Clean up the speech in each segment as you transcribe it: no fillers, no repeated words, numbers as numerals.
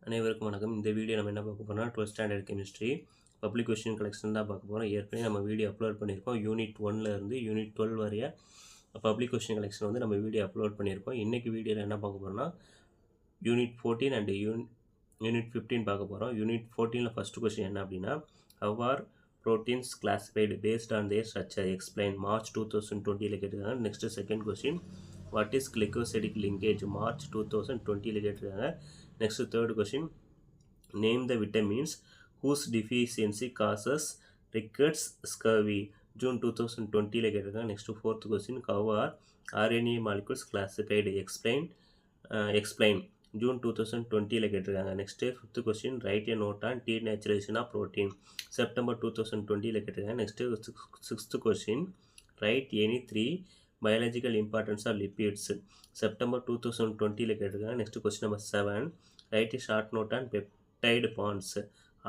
அனைவருக்கும் வணக்கம். இந்த வீடியோ நம்ம என்ன பார்க்க போறோம்னா 12th standard chemistry public question collection தான் பார்க்க போகிறோம். ஏற்கனவே நம்ம வீடியோ அப்லோட் பண்ணியிருக்கோம். யூனிட் 1ல இருந்து யூனிட் 12 வரைய பப்ளிக் கொஸ்டின் கலெக்ஷன் வந்து நம்ம வீடியோ அப்லோட் பண்ணியிருக்கோம். இன்றைக்கி வீடியோவில் என்ன பார்க்க போகிறோம்னா யூனிட் 14 அண்ட் யூனிட் 15 பார்க்க போகிறோம். யூனிட் 14ல் ஃபஸ்ட்டு கொஸ்டின் என்ன அப்படின்னா, how are proteins classified based on their structure explain March 2020ல் கேட்டிருக்காங்க. Next second question, what is glycosidic linkage March 2020ல் கேட்டிருக்காங்க. Next third question, name the vitamins whose deficiency causes rickets scurvy. June 2020 ல கேட்டிருக்காங்க. Next fourth question, how are RNA molecules classified? Explain. June 2020 ல கேட்டிருக்காங்க. Next fifth question, write a note on denaturation of protein. September 2020 ல கேட்டிருக்காங்க. Next sixth question, write any three biological importance of lipids. September 2020 ல கேட்டிருக்காங்க. Next question number 7, write a short note on peptide bonds.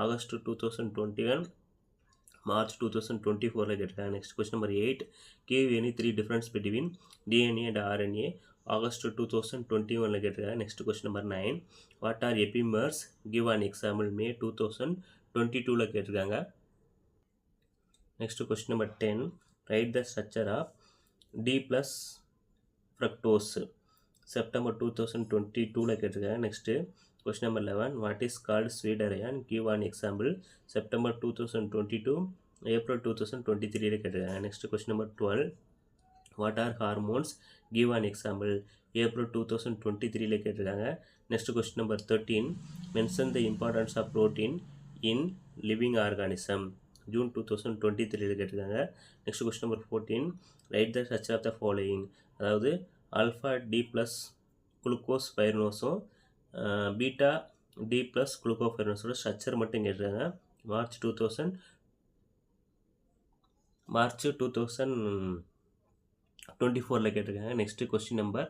August 2021, March 2024 ல கேட்டிருக்காங்க. Next question number 8, give any three difference between DNA and RNA. August 2021 ல கேட்டிருக்காங்க. Next question number 9, what are epimers? Give an example. May 2022 ல கேட்டிருக்காங்க. Next question number 10, write the structure of D plus fructose. September 2022 ல கேட்டிருக்காங்க. Next question number 11, what is called sweet iron? Give an example. September 2022, April 2023 ல கேட்டிருக்காங்க. Next question number 12, what are hormones? Give an example. April 2023 ல கேட்டிருக்காங்க. Next question number 13, mention the importance of protein in living organism. June 2023 ல கேட்டிருக்காங்க. Next question number 14, write the structure of the following. அதாவது alpha D plus glucose பைரனோஸும் beta D plus குளுக்கோஃபைரனோஸோட structure மட்டும் கேட்டிருக்காங்க. March 2024ல் கேட்டிருக்காங்க. Next question number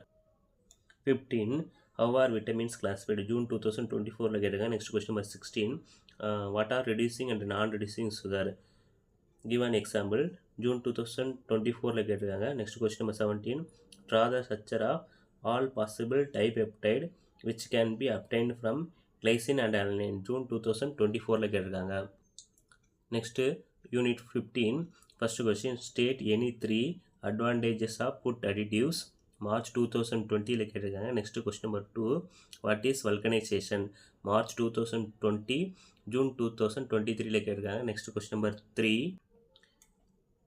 15, how are vitamins classified? June 2024ல் கேட்டிருக்காங்க. Next question number 16, what are reducing and non-reducing sugar? Give an example. June 2024ல் கேட்டிருக்காங்க. Next question number 17, draw the structure of all possible dipeptide which can be obtained from glycine and alanine. June 2024ல் கேட்டிருக்காங்க. Next unit 15, first question, state any three advantages of food additives. March 2020ல் கேட்டிருக்காங்க. Next question number 2, what is vulcanisation? March 2020, June 2023ல் கேட்டிருக்காங்க. Next question number 3,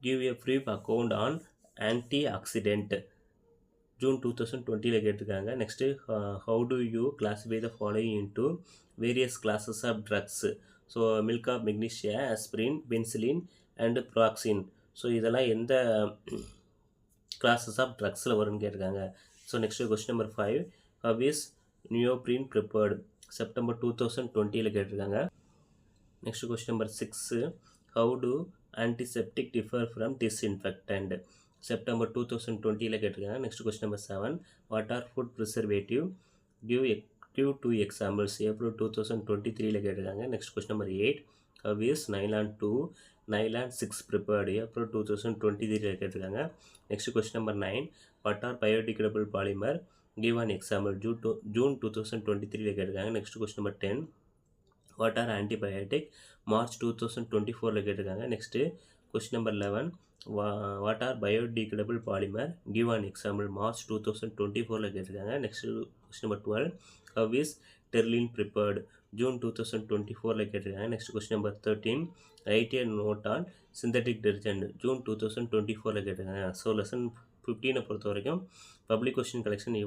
give a brief account on antioxidant. June 2020ல் கேட்டிருக்காங்க. Next how do you classify the following into various classes of drugs? So milk of magnesia, aspirin, penicillin and praxin. So இதெல்லாம் எந்த classes of ட்ரக்ஸில் வரும்னு கேட்டிருக்காங்க. So next question number 5, how is neoprene prepared? September 2020ல் கேட்டிருக்காங்க. Next question number 6, how do antiseptic differ from disinfectant? September 2020ல் கேட்டிருக்காங்க. Next question number 7, what are food preservative? Give 2 examples. April 2023ல் கேட்டிருக்காங்க. Next question number 8, how is nylon 2, nylon 6 prepared? April 2023ல் கேட்டிருக்காங்க. Next question number 9, what are biodegradable polymer? Give an example. June 2023ல் கேட்டிருக்காங்க. Next question number 10, what are antibiotic? March 2024ல் கேட்டிருக்காங்க. Next question number 11, what are biodegradable polymer? Give an example. March 2024ல் கேட்டிருக்காங்க. Next question number 12, how is terline prepared? June 2024ல் கேட்டிருக்காங்க. Next question number 13, write a note on synthetic detergent. June 2024ல் கேட்டிருக்காங்க. So lesson 15 பொறுத்த வரைக்கும் public question collection